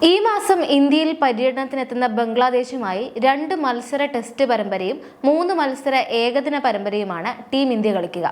ഈ മാസം ഇന്ത്യയിൽ പര്യടനത്തിനെത്തുന്ന ബംഗ്ലാദേശുമായി 2 മത്സര ടെസ്റ്റ് പരമ്പരയും 3 മത്സര ഏകദിന പരമ്പരയുമാണ് ടീം ഇന്ത്യ കളിക്കുക.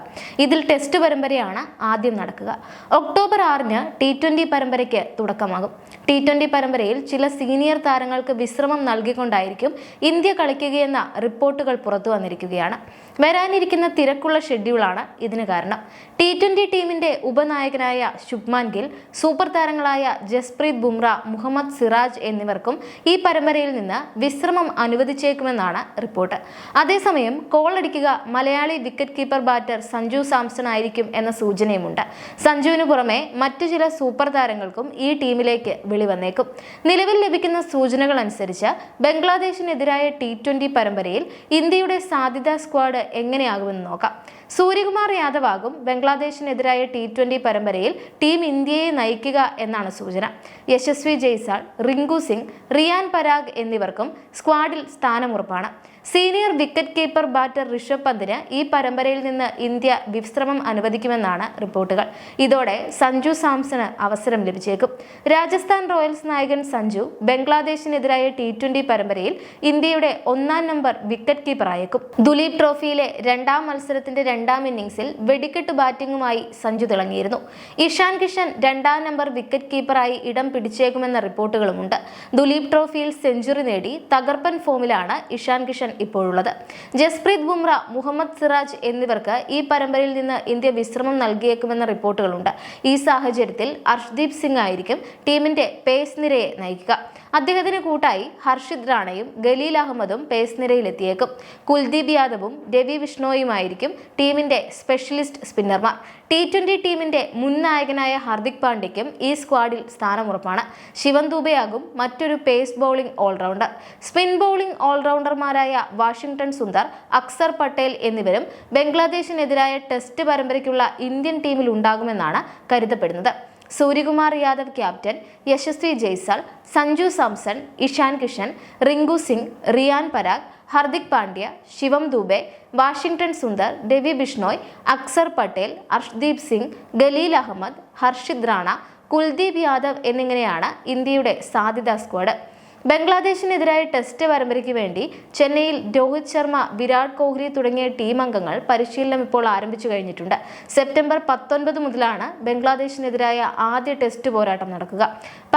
ഇതിൽ ടെസ്റ്റ് പരമ്പരയാണ് ആദ്യം നടക്കുക. ഒക്ടോബർ 6-ന് T20 പരമ്പരയ്ക്ക് തുടക്കമാകും. T20 പരമ്പരയിൽ ചില സീനിയർ താരങ്ങൾക്ക് വിശ്രമം നൽകിക്കൊണ്ടായിരിക്കും ഇന്ത്യ കളിക്കുകയെന്ന റിപ്പോർട്ടുകൾ പുറത്തു വന്നിരിക്കുകയാണ്. വരാനിരിക്കുന്ന തിരക്കുള്ള ഷെഡ്യൂളാണ് ഇതിന് കാരണം. T20 ടീമിന്റെ ഉപനായകനായ ശുഭ്മാൻ ഗിൽ, സൂപ്പർ താരങ്ങളായ ജസ്പ്രീത് ബുംറ, മുഹമ്മദ് സിറാജ് എന്നിവർക്കും ഈ പരമ്പരയിൽ നിന്ന് വിശ്രമം അനുവദിച്ചേക്കുമെന്നാണ് റിപ്പോർട്ട്. അതേസമയം കോളടിക്കുക Malayali wicket keeper batter Sanju Samson ആയിരിക്കും എന്ന സൂചനയുമുണ്ട്. സഞ്ജുവിന് പുറമെ മറ്റു ചില സൂപ്പർ താരങ്ങൾക്കും ഈ ടീമിലേക്ക് വിളി വന്നേക്കും. നിലവിൽ ലഭിക്കുന്ന സൂചനകൾ അനുസരിച്ച് ബംഗ്ലാദേശിനെതിരായ T20 പരമ്പരയിൽ ഇന്ത്യയുടെ സാധ്യതാ സ്ക്വാഡ് എങ്ങനെയാകുമെന്ന് നോക്കാം. സൂര്യകുമാർ യാദവ് ആകും ബംഗ്ലാദേശിനെതിരായ T20 പരമ്പരയിൽ ടീം ഇന്ത്യയെ നയിക്കുക എന്നാണ് സൂചന. യശസ്വി ജയ്സാൾ, റിങ്കു സിംഗ്, റിയാൻ പരാഗ് എന്നിവർക്കും സ്ക്വാഡിൽ സ്ഥാനമുറപ്പാണ്. Senior wicket keeper batter Rishabh പന്തിന് ഈ പരമ്പരയിൽ നിന്ന് ഇന്ത്യ വിശ്രമം അനുവദിക്കുമെന്നാണ് റിപ്പോർട്ടുകൾ. ഇതോടെ സഞ്ജു സാംസണ് അവസരം ലഭിച്ചേക്കും. രാജസ്ഥാൻ റോയൽസ് നായകൻ സഞ്ജു ബംഗ്ലാദേശിനെതിരായ T20 പരമ്പരയിൽ ഇന്ത്യയുടെ 1-ാം നമ്പർ വിക്കറ്റ് കീപ്പർ ആയേക്കും. ദുലീപ് ട്രോഫിയിലെ 2-ാം മത്സരത്തിന്റെ 2-ാം ഇന്നിംഗ്സിൽ വെടിക്കെട്ട് ബാറ്റിംഗുമായി സഞ്ജു തിളങ്ങിയിരുന്നു. ഇഷാൻ കിഷൻ 2-ാം നമ്പർ വിക്കറ്റ് കീപ്പറായി ഇടം പിടിച്ചേക്കുമെന്ന റിപ്പോർട്ടുകളുമുണ്ട്. ദുലീപ് ട്രോഫിയിൽ സെഞ്ചുറി നേടി തകർപ്പൻ ഫോമിലാണ് ഇഷാൻ കിഷൻ ഇപ്പോഴുള്ളത്. ജസ്പ്രീത് ബുംറ, മുഹമ്മദ് സിറാജ് എന്നിവർക്ക് ഈ പരമ്പരയിൽ നിന്ന് ഇന്ത്യ വിശ്രമം നൽകിയേക്കുമെന്ന റിപ്പോർട്ടുകളുണ്ട്. ഈ സാഹചര്യത്തിൽ അർഷ്ദീപ് സിംഗ് ആയിരിക്കും ടീമിന്റെ പേസ് നിരയെ നയിക്കുക. അദ്ദേഹത്തിന് കൂട്ടായി ഹർഷിത് റാണയും ഖലീൽ അഹമ്മദും പേസ് നിരയിലെത്തിയേക്കും. കുൽദീപ് യാദവും രവി ബിഷ്ണോയുമായിരിക്കും ടീമിന്റെ സ്പെഷ്യലിസ്റ്റ് സ്പിന്നർമാർ. T20 ടീമിന്റെ മുൻ നായകനായ ഹാർദിക് പാണ്ഡ്യയ്ക്കും ഈ സ്ക്വാഡിൽ സ്ഥാനമുറപ്പാണ്. ശിവം ദൂബെയാകും മറ്റൊരു pace bowling all rounder. Spin bowling ഓൾറൗണ്ടർമാരായ വാഷിംഗ്ടൺ സുന്ദർ, അക്സർ പട്ടേൽ എന്നിവരും ബംഗ്ലാദേശിനെതിരായ ടെസ്റ്റ് പരമ്പരയ്ക്കുള്ള ഇന്ത്യൻ ടീമിൽ ഉണ്ടാകുമെന്നാണ് കരുതപ്പെടുന്നത്. സൂര്യകുമാർ യാദവ് ക്യാപ്റ്റൻ, യശസ്വി ജയ്സാൾ, സഞ്ജു സാംസൺ, ഇഷാൻ കിഷൻ, റിങ്കു സിംഗ്, റിയാൻ പരാഗ്, ഹാർദിക് പാണ്ഡ്യ, ശിവം ദൂബെ, വാഷിംഗ്ടൺ സുന്ദർ, രവി ബിഷ്ണോയ്, അക്സർ പട്ടേൽ, അർഷ്ദീപ് സിംഗ്, ഖലീൽ അഹമ്മദ്, ഹർഷിത് റാണ, കുൽദീപ് യാദവ് എന്നിങ്ങനെയാണ് ഇന്ത്യയുടെ സാധ്യതാ സ്ക്വാഡ്. ബംഗ്ലാദേശിനെതിരായ ടെസ്റ്റ് പരമ്പരയ്ക്ക് വേണ്ടി ചെന്നൈയിൽ രോഹിത് ശർമ്മ, വിരാട് കോഹ്ലി തുടങ്ങിയ ടീം അംഗങ്ങൾ പരിശീലനം ഇപ്പോൾ ആരംഭിച്ചു കഴിഞ്ഞിട്ടുണ്ട്. സെപ്റ്റംബർ 19 മുതലാണ് ബംഗ്ലാദേശിനെതിരായ ആദ്യ ടെസ്റ്റ് പോരാട്ടം നടക്കുക.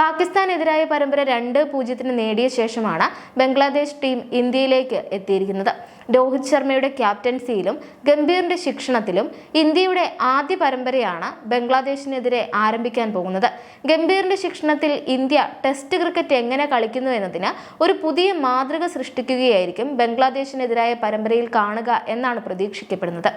പാകിസ്ഥാനെതിരായ പരമ്പര 2-0 നേടിയ ശേഷമാണ് ബംഗ്ലാദേശ് ടീം ഇന്ത്യയിലേക്ക് എത്തിയിരിക്കുന്നത്. രോഹിത് ശർമ്മയുടെ ക്യാപ്റ്റൻസിയിലും ഗംഭീറിന്റെ ശിക്ഷണത്തിലും ഇന്ത്യയുടെ ആദ്യ പരമ്പരയാണ് ബംഗ്ലാദേശിനെതിരെ ആരംഭിക്കാൻ പോകുന്നത്. ഗംഭീറിന്റെ ശിക്ഷണത്തിൽ ഇന്ത്യ ടെസ്റ്റ് ക്രിക്കറ്റ് എങ്ങനെ കളിക്കുന്നു എന്നതിന് ഒരു പുതിയ മാതൃക സൃഷ്ടിക്കുകയായിരിക്കും ബംഗ്ലാദേശിനെതിരായ പരമ്പരയിൽ കാണുക എന്നാണ് പ്രതീക്ഷിക്കപ്പെടുന്നത്.